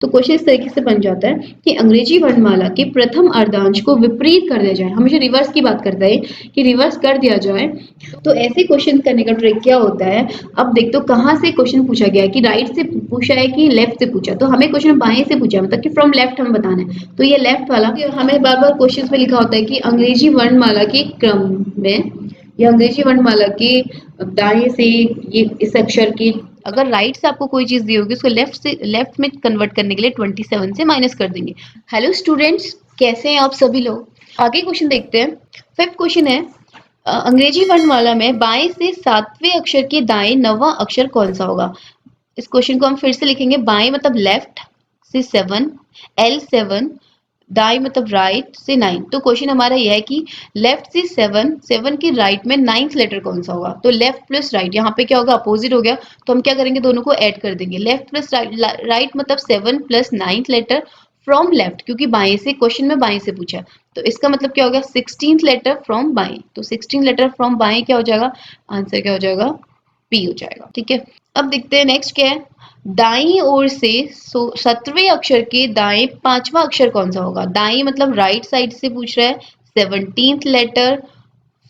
तो क्वेश्चन इस तरीके से बन जाता है कि अंग्रेजी वर्णमाला के प्रथम अर्धांश को विपरीत कर दिया जाए। हमेशा रिवर्स की बात करता है कि रिवर्स कर दिया जाए। तो ऐसे क्वेश्चन करने का ट्रिक क्या होता है, अब देख तो कहाँ से क्वेश्चन पूछा गया है कि राइट से पूछा है कि लेफ्ट से पूछा। तो हमें क्वेश्चन बाएं से पूछा, मतलब कि फ्रॉम लेफ्ट हमें बताना है। तो ये लेफ्ट वाला हमें बार बार क्वेश्चन में लिखा होता है कि अंग्रेजी वर्णमाला के क्रम में या अंग्रेजी वर्णमाला के दाएं से ये इस अक्षर की अगर राइट से आपको कोई चीज दी होगी उसको लेफ्ट में कन्वर्ट करने के लिए 27 से माइनस कर देंगे। हेलो स्टूडेंट्स, कैसे हैं आप सभी लोग। आगे क्वेश्चन देखते हैं। फिफ्थ क्वेश्चन है अंग्रेजी वर्णमाला में बाएं से सातवें अक्षर के दाएं नौवां अक्षर कौन सा होगा। इस क्वेश्चन को हम फिर से लिखेंगे। बाएं मतलब लेफ्ट से 7, L7, दाएं मतलब राइट से 9। तो क्वेश्चन हमारा यह है कि लेफ्ट से 7 की राइट में 9th लेटर कौन सा होगा। तो लेफ्ट प्लस राइट, यहाँ पे क्या होगा, अपोजिट हो गया। तो हम क्या करेंगे, दोनों को ऐड कर देंगे। लेफ्ट प्लस राइट मतलब 7 plus 9th letter from left, क्योंकि बाएं से क्वेश्चन में बाएं से पूछा। तो इसका मतलब क्या हो गया, 16th लेटर फ्रॉम बाएं। तो 16 लेटर फ्रॉम बाएं क्या हो जाएगा, आंसर क्या हो जाएगा, पी हो जाएगा। ठीक है, अब देखते हैं नेक्स्ट क्या है। दाईं ओर से 17वें अक्षर के दाएं पांचवा अक्षर कौन सा होगा। दाईं मतलब राइट साइड से पूछ रहा है, 17th लेटर,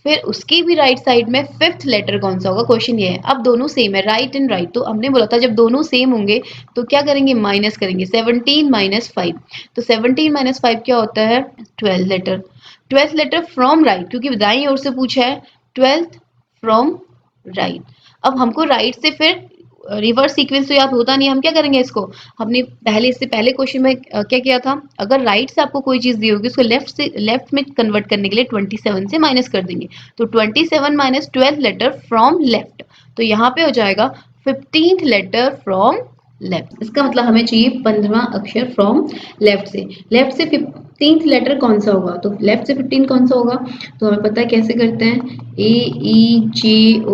फिर उसकी भी राइट साइड में 5th लेटर कौन सा होगा। क्वेश्चन ये है, अब दोनों सेम है, राइट एंड राइट। तो हमने बोला था जब दोनों सेम होंगे तो क्या करेंगे, माइनस करेंगे। 17 माइनस 5, तो 17 माइनस 5 क्या होता है, 12 letter. 12th letter from right, क्योंकि दाईं ओर से पूछा है, 12th फ्रॉम राइट। अब हमको राइट से फिर रिवर्स सीक्वेंस तो याद होता नहीं, हम क्या करेंगे इसको, हमने पहले इससे पहले क्वेश्चन में क्या किया था, अगर राइट से आपको कोई चीज दी होगी उसको लेफ्ट में कन्वर्ट करने के लिए 27 से माइनस कर देंगे। तो 27 माइनस 12 लेटर फ्रॉम लेफ्ट, तो यहाँ पे हो जाएगा 15th लेटर फ्रॉम लेफ्ट। इसका मतलब हमें चाहिए 15वां अक्षर फ्रॉम लेफ्ट से। लेफ्ट से 15th लेटर कौन सा होगा, तो लेफ्ट से 15 कौन सा होगा, तो हमें पता है कैसे करते हैं, AEJOTY।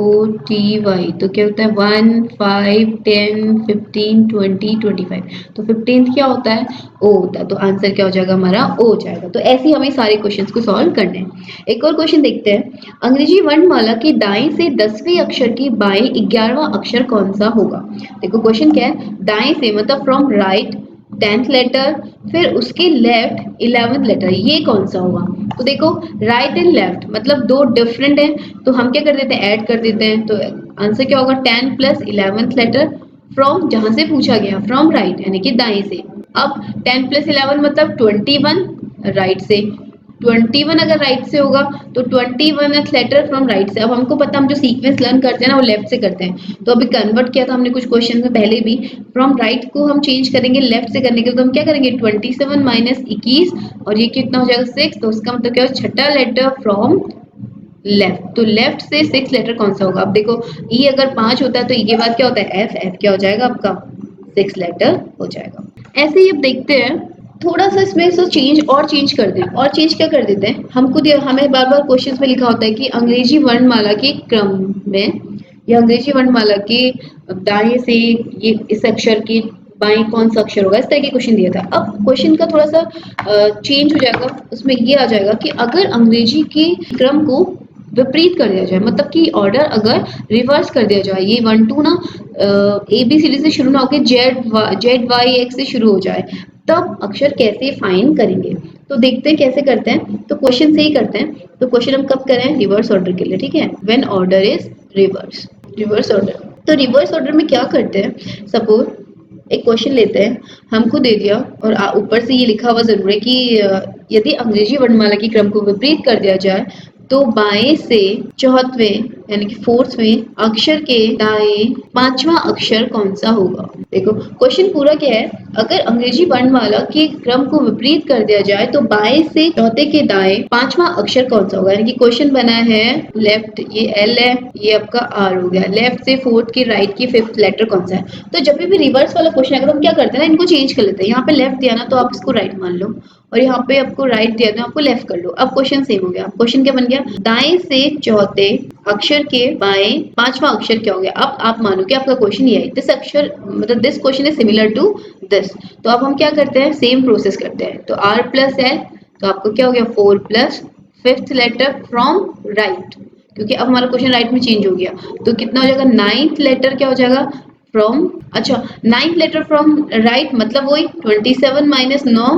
तो क्या होता है 1, 5, 10, 15, 20, 25। तो 15th क्या होता है, ओ होता है। तो आंसर क्या हो जाएगा हमारा, ओ हो जाएगा। तो ऐसे ही हमें सारे क्वेश्चंस को सॉल्व करने हैं। एक और क्वेश्चन देखते हैं। अंग्रेजी वर्णमाला के दाएं से 10वें अक्षर के बाएं 11वां अक्षर कौन सा होगा। देखो क्वेश्चन क्या है, दाएं से मतलब फ्रॉम राइट 10th लेटर, फिर उसके लेफ्ट 11th लेटर, ये कौन सा होगा। तो देखो राइट एंड लेफ्ट मतलब दो डिफरेंट है, तो हम क्या कर देते हैं, ऐड कर देते हैं। तो आंसर क्या होगा, 10 प्लस 11th लेटर फ्रॉम जहां से पूछा गया, फ्रॉम राइट यानी कि दाएं से। अब 10 प्लस 11 मतलब 21 राइट से। 21 अगर राइट से होगा तो 21th लेटर फ्रॉम राइट से। अब हमको पता, हम जो सीक्वेंस लर्न करते हैं ना वो लेफ्ट से करते हैं। तो अभी कन्वर्ट किया था हमने कुछ क्वेश्चन में पहले भी, फ्रॉम राइट को हम चेंज करेंगे लेफ्ट से करने के लिए। तो हम क्या करेंगे, 27 माइनस 21, और ये कितना हो जाएगा 6। तो उसका मतलब क्या हो, छठा लेटर फ्रॉम लेफ्ट। तो लेफ्ट से 6 लेटर कौन सा होगा। अब देखो ई अगर 5 होता है तो ई के बाद क्या होता है, एफ क्या हो जाएगा आपका, 6 लेटर हो जाएगा। ऐसे ही अब देखते हैं, थोड़ा सा इसमें सो चेंज कर दें। और चेंज क्या कर देते हैं, हमको हमें बार बार क्वेश्चन में लिखा होता है कि अंग्रेजी वर्णमाला के क्रम में या अंग्रेजी वर्णमाला के दाएं से ये इस अक्षर के बाएं कौन सा अक्षर होगा, इस तरह के क्वेश्चन दिया था। अब क्वेश्चन का थोड़ा सा चेंज हो जाएगा, उसमें ये आ जाएगा कि अगर अंग्रेजी के क्रम को विपरीत कर दिया जाए, मतलब कि ऑर्डर अगर रिवर्स कर दिया जाए, ये 1 2 ना ABCD से शुरू ना होकर ZYX से शुरू हो जाए, तब अक्षर कैसे फाइंड करेंगे। तो देखते हैं कैसे करते हैं। तो क्वेश्चन से ही करते हैं। तो क्वेश्चन हम कब करें, रिवर्स ऑर्डर के लिए। ठीक है, when order is reverse order. तो रिवर्स ऑर्डर में क्या करते हैं, सपोज एक क्वेश्चन लेते हैं, हमको दे दिया और ऊपर से ये लिखा हुआ जरूर है कि यदि अंग्रेजी वर्णमाला के क्रम को विपरीत कर दिया जाए तो बाएं से चौथवें यानी कि 4वें अक्षर के दाएं 5वां अक्षर कौन सा होगा। देखो क्वेश्चन पूरा क्या है, अगर अंग्रेजी वर्णमाला के क्रम को विपरीत कर दिया जाए तो बाएं से चौथे के दाएं 5वां अक्षर कौन सा होगा। यानी कि क्वेश्चन बना है लेफ्ट, ये L है, ये आपका R हो गया, लेफ्ट से 4th की राइट की 5th लेटर कौन सा है। तो जब भी रिवर्स वाला क्वेश्चन है, अगर हम क्या करते हैं ना, इनको चेंज कर लेते हैं। यहाँ पे लेफ्ट दिया ना तो आप इसको राइट मान लो, और यहाँ पे आपको राइट दिया तो आपको लेफ्ट कर लो। अब क्वेश्चन सेम हो गया। क्वेश्चन क्या बन गया, दाएं से चौथे अक्षर के बाएं 5वां अक्षर क्या हो गया। अब आप मानो कि आपका क्वेश्चन ये है, दिस अक्षर मतलब this question is similar to this. तो अब हम क्या करते हैं, सेम प्रोसेस करते हैं। तो R प्लस है तो आपको क्या हो गया 4 plus 5th letter from right, क्योंकि अब हमारा क्वेश्चन राइट में चेंज हो गया। तो कितना हो जाएगा 9th लेटर क्या हो जाएगा फ्रॉम, अच्छा 9th लेटर फ्रॉम राइट मतलब वही 27 minus 9,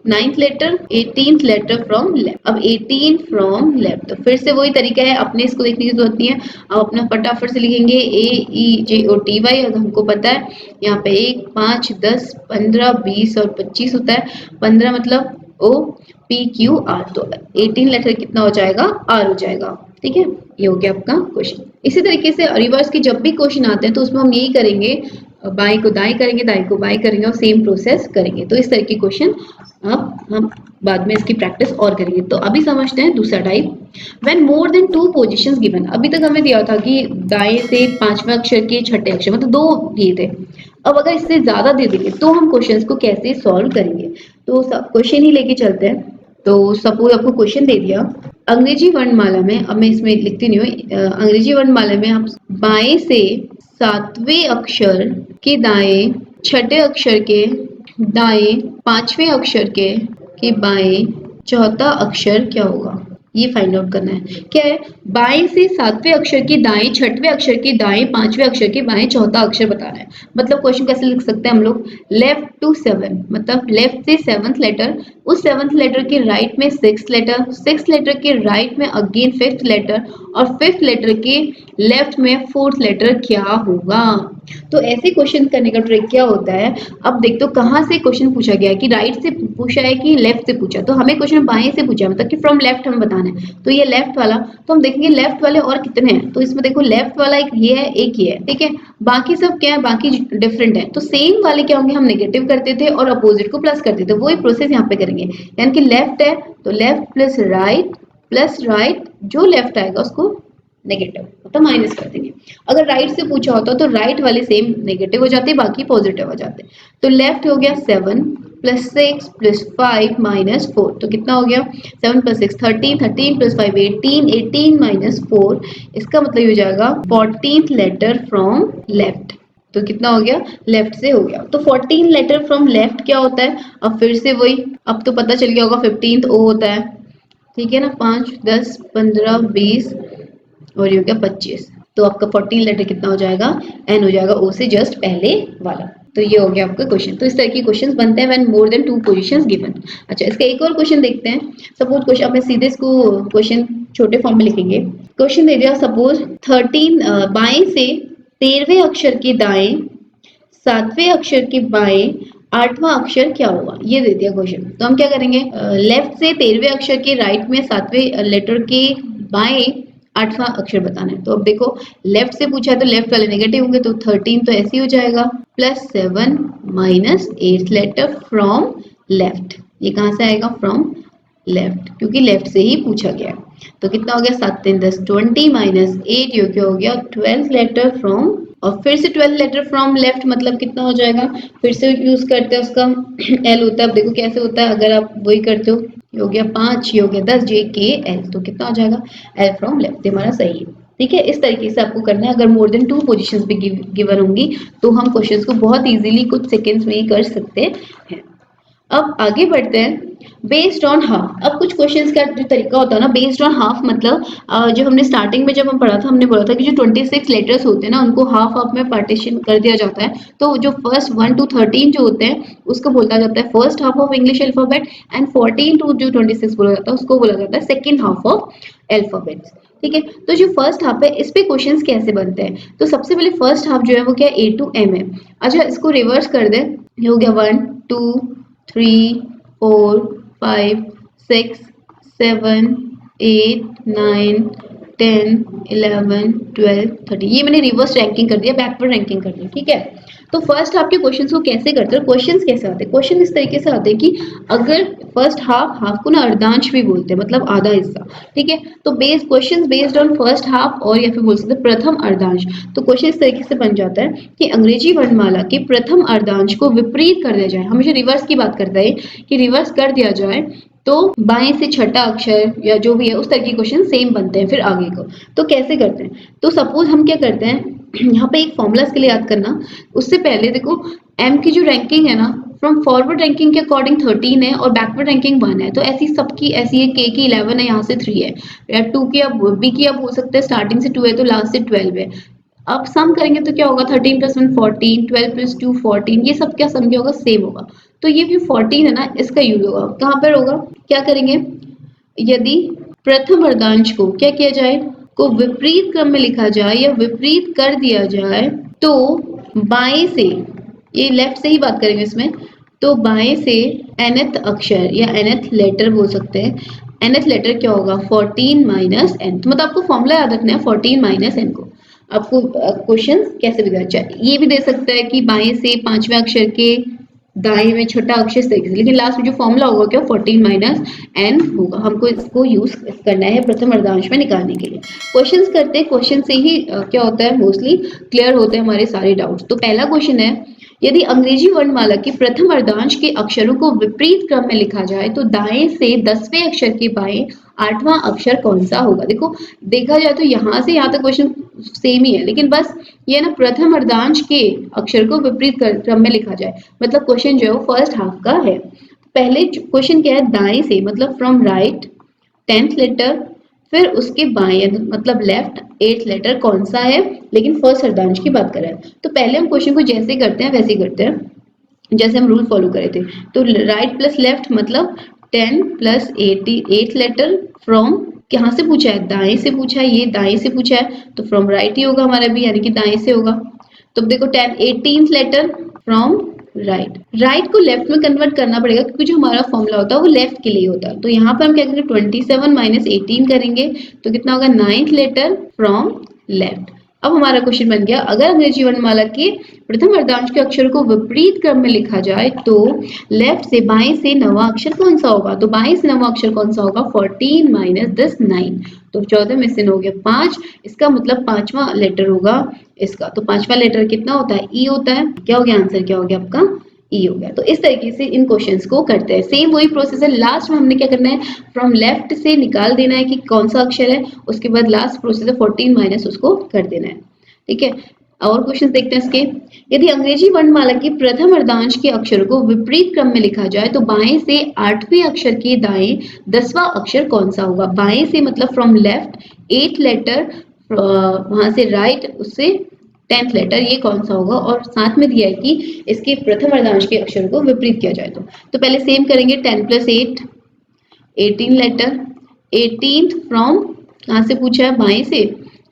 9th letter, 18th letter from left. अब 18 फ्रॉम लेफ्ट, तो फिर से वही तरीका है, अपने इसको देखने की जरूरत नहीं है। अब अपना फटाफट से लिखेंगे AEJOTY, और हमको पता है यहाँ पे 1 5 10 15 20 और 25 होता है। 15 मतलब OPQR, तो 18 लेटर कितना हो जाएगा, R हो जाएगा। ठीक है, ये हो गया आपका क्वेश्चन। इसी तरीके से रिवर्स के जब भी क्वेश्चन आते हैं तो उसमें हम यही करेंगे, बाएं को दाएं करेंगे, दाएं को बाएं करेंगे और सेम प्रोसेस करेंगे। तो इस तरह के क्वेश्चन अब हम बाद में इसकी प्रैक्टिस और करेंगे। तो अभी समझते हैं दूसरा type, when more than 2 positions given. अभी तक हमें दिया था कि दाएं से पांचवें अक्षर के छठे अक्षर मतलब 2 दिए थे। अब अगर इससे ज्यादा दे देंगे तो हम क्वेश्चंस को कैसे सॉल्व करेंगे, तो क्वेश्चन ही लेके चलते हैं। तो सपोज आपको क्वेश्चन दे दिया, अंग्रेजी वर्णमाला में, अब मैं इसमें लिखती नहीं हूँ, अंग्रेजी वर्णमाला में आप बाएं से 7वें अक्षर के दाएं, छठे अक्षर के दाएं, पांचवें अक्षर के बाएं, चौथा अक्षर क्या होगा, ये फाइंड आउट करना है। क्या है, बाएं से 7वें अक्षर के दाएं, छठवें अक्षर के दाएं, पांचवें अक्षर के बाएं, चौथा अक्षर बताना है। मतलब क्वेश्चन कैसे लिख सकते हैं हम लोग, लेफ्ट टू 7, मतलब लेफ्ट से 7th लेटर, उस 7th लेटर के राइट में 6th लेटर, 6th लेटर के राइट में अगेन 5th लेटर, और 5th लेटर के लेफ्ट में 4th लेटर क्या होगा। तो ऐसे क्वेश्चन करने का ट्रिक क्या होता है, अब देखते हो कहाँ से क्वेश्चन पूछा गया है, कि राइट से पूछा है कि लेफ्ट से पूछा। तो हमें क्वेश्चन बाएं से पूछा है, मतलब कि फ्रॉम लेफ्ट हमें बताना है। तो ये लेफ्ट वाला, तो हम देखेंगे लेफ्ट वाले और कितने हैं। तो इसमें देखो लेफ्ट वाला एक ये है, एक ये है, ठीक है। बाकी सब क्या है, बाकी डिफरेंट है। तो सेम वाले क्या होंगे, हम नेगेटिव करते थे और अपोजिट को प्लस करते थे। वही प्रोसेस यहाँ पे करेंगे, यानी कि लेफ्ट है तो लेफ्ट प्लस राइट, जो लेफ्ट आएगा उसको नेगेटिव मतलब माइनस कर देंगे। अगर राइट से पूछा होता तो राइट वाले सेम नेगेटिव हो जाते, बाकी पॉजिटिव हो जाते। तो लेफ्ट हो गया 7 प्लस 6 प्लस 5 माइनस 4, तो कितना हो गया 7 प्लस 6 13, 13 प्लस 5 18, 18 माइनस 4, इसका मतलब ये हो जाएगा 14th लेटर फ्रॉम लेफ्ट। तो कितना हो गया, लेफ्ट से हो गया। तो 14 लेटर फ्रॉम लेफ्ट क्या होता है, अब फिर से वही, अब तो पता चल गया होगा 15th O होता है, ठीक है ना। 5 10 15 20 और ये हो गया 25। तो आपका 14 लेटर कितना हो जाएगा, एन हो जाएगा ओ से जस्ट पहले वाला। तो ये हो गया आपका क्वेश्चन। तो इस तरह के क्वेश्चंस बनते हैं when more than 2 positions given. अच्छा, इसका एक और क्वेश्चन देखते हैं। सपोज क्वेश्चन, अब मैं सीधे इसको क्वेश्चन छोटे फॉर्म में लिखेंगे। क्वेश्चन दे दिया, सपोज 13 बाएं से 13वें अक्षर के दाएं, 7वें अक्षर के बाएं, 8वां अक्षर क्या होगा, ये दे दिया क्वेश्चन। तो हम क्या करेंगे, लेफ्ट से 13वें अक्षर के राइट में 7वें लेटर के बाएं 8वां अक्षर बताना है। तो अब देखो लेफ्ट से पूछा है तो लेफ्ट वाले नेगेटिव होंगे, तो 13 तो ऐसे ही हो जाएगा, plus 7 minus 8th letter from left. ये कहाँ से आएगा, फ्रॉम लेफ्ट, क्योंकि लेफ्ट से ही पूछा गया है। तो कितना हो गया 7 3 10 20 माइनस 8, ये क्या हो गया 12th लेटर फ्रॉम, और फिर से 12th लेटर फ्रॉम लेफ्ट मतलब कितना हो जाएगा, फिर से यूज करते हैं उसका एल होता है। अब देखो कैसे होता है, अगर आप वही करते हो, ये हो गया 5, ये हो गया 10, जे के एल, तो कितना हो जाएगा एल फ्रॉम लेफ्ट, हमारा सही है। ठीक है, इस तरीके से आपको करना है। अगर मोर देन 2 पोजीशंस भी गिवन होंगी तो हम क्वेश्चंस को बहुत इजीली कुछ सेकंड्स में ही कर सकते हैं। अब आगे बढ़ते हैं, बेस्ड ऑन हाफ। अब कुछ क्वेश्चंस का जो तरीका होता है ना, बेस्ड ऑन हाफ मतलब जो हमने स्टार्टिंग में जब हम पढ़ा था, हमने बोला था कि जो 26 लेटर्स होते हैं ना, उनको हाफ हाफ में पार्टीशन कर दिया जाता है। तो जो फर्स्ट 1 to 13 जो होते हैं उसको बोला जाता है first half of English alphabet, and 14 to जो 26 बोला जाता है उसको बोला जाता है सेकेंड हाफ ऑफ अल्फाबेट्स। ठीक है, तो जो फर्स्ट हाफ है इस पे क्वेश्चंस कैसे बनते हैं, तो सबसे पहले फर्स्ट हाफ जो है वो क्या A to M है। अच्छा, इसको रिवर्स कर दे, ये हो गया 1 2 3 4 5 6 7 8 9 10 11 12 13, ये मैंने रिवर्स रैंकिंग कर दिया, बैकवर्ड रैंकिंग कर दी। ठीक है, तो फर्स्ट हाफ के क्वेश्चंस को कैसे करते हैं, क्वेश्चंस कैसे आते हैं, क्वेश्चन इस तरीके से आते हैं कि अगर फर्स्ट हाफ, हाफ को ना अर्धांश भी बोलते हैं, मतलब आधा हिस्सा। ठीक है, तो questions based on first half, और या फिर बोल सकते हैं प्रथम अर्धांश। तो क्वेश्चन इस तरीके से बन जाता है कि अंग्रेजी वर्णमाला के प्रथम अर्धांश को विपरीत कर दिया जाए, हमेशा रिवर्स की बात करता है कि रिवर्स कर दिया जाए तो बाएं से छठा अक्षर या जो भी है उस तरह के क्वेश्चन सेम बनते हैं फिर आगे को। तो कैसे करते हैं, तो सपोज हम क्या करते हैं, यहाँ पे एक फॉर्मूला के लिए याद करना। उससे पहले देखो एम की जो रैंकिंग है ना, फ्रॉम फॉरवर्ड रैंकिंग के अकॉर्डिंग 13 है और बैकवर्ड रैंकिंग 1 है। तो ऐसी सबकी ऐसी है, के की 11 है, यहाँ से 3 है, या 2 की अब बी की अब हो सकता है स्टार्टिंग से 2 है तो लास्ट से 12 है। अब सम करेंगे तो क्या होगा, 13 प्लस 1 14, 12 प्लस 2 14, ये सब क्या सम क्या होगा, सेम होगा। तो ये भी 14 है ना, इसका यूज होगा, कहाँ पर होगा, क्या करेंगे, यदि प्रथम अर्धांश को क्या किया जाए, को विपरीत क्रम में लिखा जाए या विपरीत कर दिया जाए, तो बाएं से, ये लेफ्ट से ही बात करेंगे इसमें, तो बाएं से nth अक्षर या nth लेटर बोल सकते हैं, nth लेटर क्या होगा, 14 माइनस n, तो मतलब आपको फॉर्मूला याद रखना है 14 माइनस n को। आपको क्वेश्चन कैसे भी करना चाहिए, ये भी दे सकता है कि बाएं से पांचवें अक्षर के दाएं में छठा अक्षर इस तरीके से, लेकिन लास्ट में जो फॉर्मूला होगा क्या, 14 माइनस n होगा, हमको इसको यूज करना है प्रथम अर्धांश में निकालने के लिए। क्वेश्चंस करते हैं, क्वेश्चन से ही क्या होता है, मोस्टली क्लियर होते हैं हमारे सारे डाउट्स। तो पहला क्वेश्चन है, यदि अंग्रेजी वर्णमाला के प्रथम अर्धांश के अक्षरों को विपरीत क्रम में लिखा जाए तो दाएं से 10वें अक्षर के बाएं 8वां अक्षर कौन सा होगा। देखो देखा जाए तो यहाँ से यहाँ तक क्वेश्चन सेम ही है, लेकिन बस ये ना प्रथम अर्धांश के अक्षर को विपरीत क्रम में लिखा जाए, मतलब क्वेश्चन जो है वो फर्स्ट हाफ का है। पहले क्वेश्चन क्या है, दाएं से मतलब फ्रॉम राइट 10th लेटर, फिर उसके बाएं मतलब लेफ्ट 8th लेटर कौन सा है, लेकिन फर्स्ट अर्धांश की बात कर रहे हैं। तो पहले हम क्वेश्चन को जैसे करते हैं वैसे ही करते हैं जैसे हम रूल फॉलो करे थे। तो राइट प्लस लेफ्ट मतलब 10 प्लस 8 लेटर फ्रॉम, कहाँ से पूछा है, दाएं से पूछा है, ये दाएं से पूछा है तो फ्रॉम राइट ही होगा हमारा भी, यानी कि दाएं से होगा। तो देखो 18th letter from right, right को लेफ्ट में कन्वर्ट करना पड़ेगा क्योंकि जो हमारा फॉर्मूला होता है वो लेफ्ट के लिए होता है। तो यहाँ पर हम क्या करेंगे, 27 माइनस 18 करेंगे तो कितना होगा, 9th लेटर फ्रॉम लेफ्ट। अब हमारा क्वेश्चन बन गया, अगर अंग्रेजी वर्णमाला के प्रथम अर्धांश के अक्षर को विपरीत क्रम में लिखा जाए तो लेफ्ट से बाएं से नवा अक्षर कौन सा होगा, तो बाएं से नवा अक्षर कौन सा होगा, 14 माइनस 10 9, तो 14 में से हो गया 5, इसका मतलब पांचवा लेटर होगा इसका। तो पांचवा लेटर कितना होता है, ई होता है। क्या हो गया आंसर, क्या हो गया आपका, ई हो गया। तो इस तरीके से इन क्वेश्चंस को करते हैं, सेम वही प्रोसेस है। लास्ट में हमने क्या करना है, फ्रॉम लेफ्ट से निकाल देना है कि कौन सा अक्षर है, उसके बाद लास्ट प्रोसेस है 14 माइनस उसको कर देना है, ठीक है। और क्वेश्चन देखते हैं इसके, यदि अंग्रेजी वर्णमाला के प्रथम अर्धांश के अक्षर को विपरीत क्रम में लिखा जाए तो बाएं से 8वें अक्षर के दाएं 10वां अक्षर कौन सा होगा। बाएं से मतलब फ्रॉम लेफ्ट 8 लेटर, वहां से राइट उससे 10th लेटर, ये कौन सा होगा, और साथ में दिया है कि इसके प्रथम अर्धांश के अक्षर को विपरीत किया जाए। तो पहले सेम करेंगे, 10 प्लस 8 18 लेटर, 18th फ्रॉम कहाँ से पूछा है, बाएं से,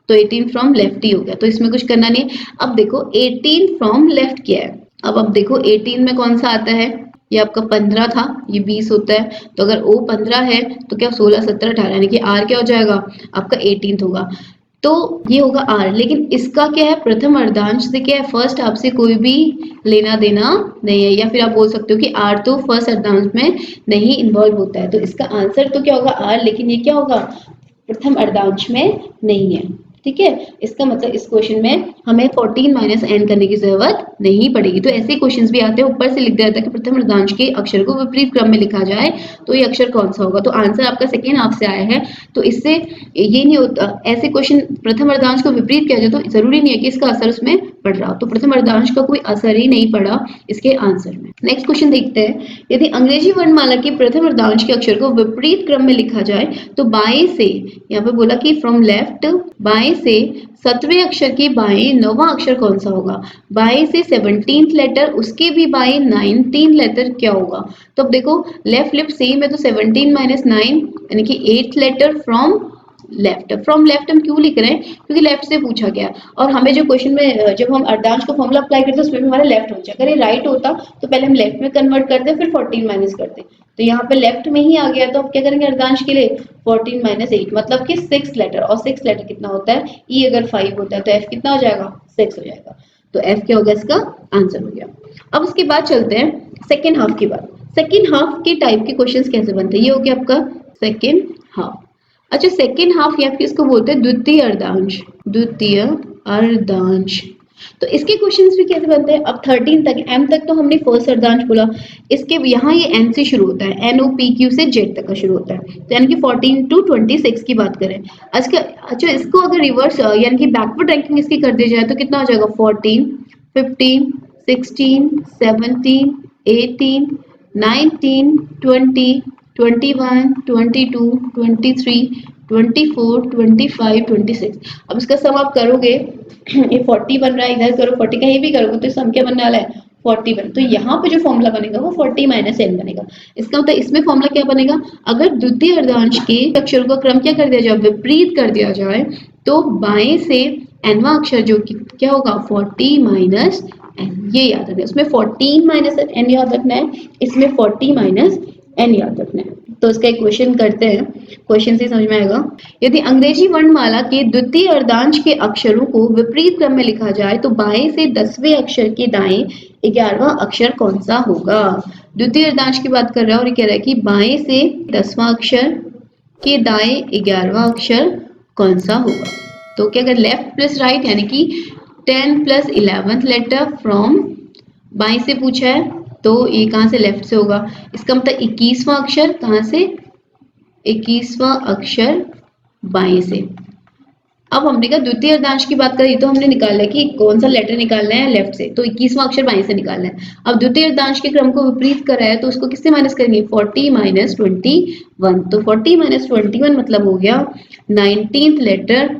तो 18 फ्रॉम लेफ्ट ही हो गया, तो इसमें कुछ करना नहीं है। अब देखो 18 फ्रॉम लेफ्ट क्या है, अब देखो 18 में कौन सा आता है, ये आपका 15 था, ये 20 होता है, तो अगर ओ 15 है तो क्या 16 17 18, यानी कि आर क्या हो जाएगा आपका 18th होगा, तो ये होगा आर। लेकिन इसका क्या है, प्रथम अर्धांश से क्या है, फर्स्ट आपसे कोई भी लेना देना नहीं है, या फिर आप बोल सकते हो कि आर तो फर्स्ट अर्धांश में नहीं इन्वॉल्व होता है, तो इसका आंसर तो क्या होगा आर, लेकिन ये क्या होगा प्रथम अर्धांश में नहीं है, ठीक है। इसका मतलब इस क्वेश्चन में हमें 14 माइनस एन करने की जरूरत नहीं पड़ेगी। तो ऐसे क्वेश्चंस भी आते हैं, ऊपर से लिख दिया जाता है कि प्रथम अर्धांश के अक्षर को विपरीत क्रम में लिखा जाए तो ये अक्षर कौन सा होगा। तो आंसर आपका सेकेंड हाफ से आया है, तो इससे ये नहीं होता, ऐसे क्वेश्चन प्रथम अर्धांश को विपरीत किया जाए तो जरूरी नहीं है कि इसका असर उसमें पड़ रहा हो, तो प्रथम अर्धांश का कोई असर ही नहीं पड़ा इसके आंसर में। नेक्स्ट क्वेश्चन देखते हैं, यदि अंग्रेजी वर्णमाला के प्रथम अर्धांश के अक्षर को विपरीत क्रम में लिखा जाए तो बाएं से, यहाँ पे बोला कि फ्रॉम लेफ्ट, बाएं से 7वें अक्षर के बाएं 9वां अक्षर कौन सा होगा, बाएं से 17th लेटर उसके भी बाएं 19th लेटर क्या होगा। तो अब देखो लेफ्ट लेफ्ट सेम है, तो 17 माइनस 9 यानी कि 8th letter from left. From left हम क्यों लिख रहे हैं, क्योंकि लेफ्ट से पूछा गया, और हमें जो क्वेश्चन में जब हम अर्धांश का फॉर्मूला अप्लाई करते हैं उसमें हमारा लेफ्ट हो जाए, अगर ये राइट होता तो पहले हम लेफ्ट में कन्वर्ट करते फिर 14 माइनस करते, तो यहाँ पे लेफ्ट में ही आ गया, तो अब क्या करेंगे अर्धांश के लिए 14 माइनस 8 मतलब कि 6 लेटर, और 6 लेटर कितना होता है, ई अगर 5 होता है तो एफ कितना हो जाएगा 6 हो जाएगा, तो एफ क्या होगा इसका आंसर हो गया। अब उसके बाद चलते हैं सेकेंड हाफ की बात, सेकेंड हाफ के टाइप के क्वेश्चन कैसे बनते हैं, ये हो गया आपका सेकेंड हाफ। अच्छा सेकेंड हाफ या फिर इसको बोलते हैं द्वितीय अर्धांश, द्वितीय अर्धांश। तो इसके क्वेश्चंस भी कैसे बनते हैं, अब 13 तक एम तक तो हमने फर्स्ट अर्धांश बोला, इसके यहाँ ये एन से शुरू होता है, एन ओ पी क्यू से जेड तक का शुरू होता है, तो यानी कि 14 टू 26 की बात करें। अच्छा इसको अगर रिवर्स यानी कि बैकवर्ड रैंकिंग इसकी कर दी जाए तो कितना हो जाएगा, 14 15 16 17 18 19 20 21 22 23 24, 25, 26। अब इसका सम आप करोगे ये 40 बन रहा है, इधर करो 40, कहीं भी करोगे तो सम क्या बनने वाला है 41। तो यहाँ पे जो फॉर्मूला बनेगा वो 40 माइनस n बनेगा। इसका मतलब इसमें फॉर्मूला क्या बनेगा, अगर द्वितीय अर्धांश के अक्षरों का क्रम क्या कर दिया जाए, विपरीत कर दिया जाए, तो बाएं से nवां अक्षर जो कि क्या होगा 40 माइनस n, ये याद रखना है। उसमें 14 माइनस n याद रखना है, इसमें 40 माइनस n याद रखना है। तो इसका एक क्वेश्चन करते हैं, क्वेश्चन से समझ में आएगा। यदि अंग्रेजी वर्णमाला के द्वितीय अर्धांश के अक्षरों को विपरीत क्रम में लिखा जाए तो बाएं से 10वें अक्षर के दाएं 11वां अक्षर कौन सा होगा। द्वितीय अर्धांश की बात कर रहा है और ये कह रहा है कि बाएं से 10वां अक्षर के दाएं 11वां अक्षर कौन सा होगा। तो क्या अगर लेफ्ट प्लस राइट यानी कि 10 प्लस 11th लेटर फ्रॉम बाएं से पूछा है तो ये कहाँ से लेफ्ट से होगा। इसका मतलब 21वां अक्षर कहाँ से, 21वां अक्षर बाएं से। अब हमने कहा द्वितीय अर्धांश की बात करी तो हमने निकाला है कि कौन सा लेटर निकालना है लेफ्ट से, तो 21वां अक्षर बाएं से निकालना है। अब द्वितीय अर्धांश के क्रम को विपरीत करा है तो उसको किससे माइनस करेंगे 40 माइनस 21। तो 40 माइनस 21 मतलब हो गया 19th लेटर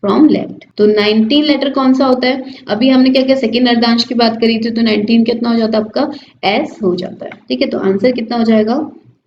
फ्रॉम लेफ्ट। तो 19 लेटर कौन सा होता है, अभी हमने क्या किया सेकंड अर्धांश की बात करी थी तो 19 कितना हो जाता है आपका एस हो जाता है। ठीक है, तो आंसर कितना हो जाएगा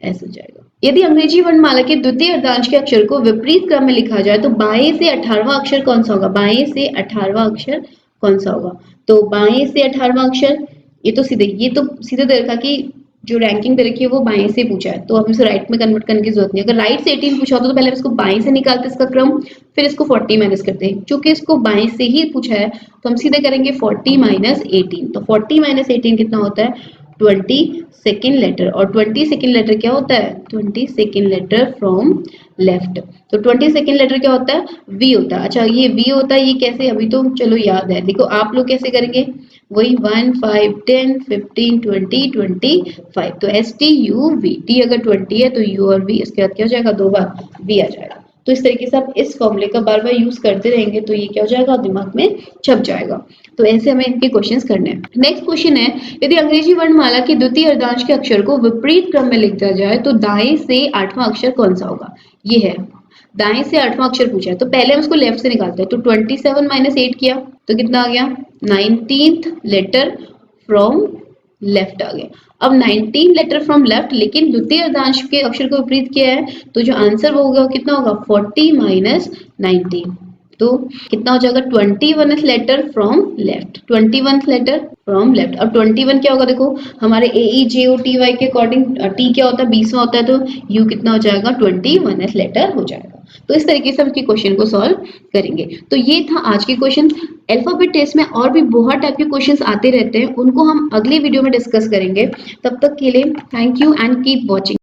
एस हो जाएगा। यदि अंग्रेजी वर्णमाला के द्वितीय अर्धांश के अक्षर को विपरीत क्रम में लिखा जाए तो बाएं से 18वां अक्षर कौन सा होगा, बाएं से 18वां अक्षर कौन सा होगा। तो बाएं से 18वां अक्षर ये तो सीधे दे रखा कि जो रैंकिंग दे रखी है वो बाएं से पूछा है तो हम इसे राइट में कन्वर्ट करने की जरूरत नहीं। अगर राइट से 18 पूछा होता तो पहले इसको बाएं से निकालते इसका क्रम, फिर इसको 40 माइनस करते हैं। चूंकि इसको बाएं से ही पूछा है तो हम सीधे करेंगे 40 माइनस 18। तो 40 माइनस 18 कितना होता है 22nd लेटर, और 22nd लेटर क्या होता है 22nd लेटर फ्रॉम लेफ्ट। तो 22nd लेटर क्या होता है वी होता है। अच्छा ये वी होता है, ये कैसे अभी तो चलो याद है, देखो आप लोग कैसे करेंगे वही 1 5 10 15 20 25। तो S T U V, T अगर 20 है तो यू और वी इसके बाद क्या हो जाएगा दो बार वी आ जाएगा। तो इस तरीके से आप इस फॉर्मूले का बार बार यूज करते रहेंगे तो ये क्या हो जाएगा दिमाग में छप जाएगा। तो ऐसे हमें इनके क्वेश्चंस करने हैं। नेक्स्ट क्वेश्चन है यदि अंग्रेजी वर्णमाला के द्वितीय अर्धांश के अक्षर को विपरीत क्रम में लिखा जाए तो दाएं से 8वां अक्षर कौन सा होगा। ये है दाएं से 8वां अक्षर पूछा है तो पहले हम उसको लेफ्ट से निकालते हैं। तो 27 माइनस 8 किया तो कितना आ गया 19th लेटर फ्रॉम लेफ्ट आ गया। अब 19 लेटर फ्रॉम लेफ्ट, लेकिन द्वितीय अर्धांश के अक्षर को विपरीत किया है तो जो आंसर वो होगा कितना होगा 40 माइनस 19। तो कितना हो जाएगा 21th letter from left, 21th letter from left. अब 21 क्या होगा देखो हमारे AEJOTY के अकॉर्डिंग टी क्या होता है 20वां होता है तो यू कितना हो जाएगा 21th लेटर हो जाएगा। तो इस तरीके से हम क्वेश्चन को सॉल्व करेंगे। तो ये था आज के क्वेश्चन। अल्फाबेट टेस्ट में और भी बहुत टाइप के क्वेश्चंस आते रहते हैं, उनको हम अगले वीडियो में डिस्कस करेंगे। तब तक के लिए thank you and keep watching.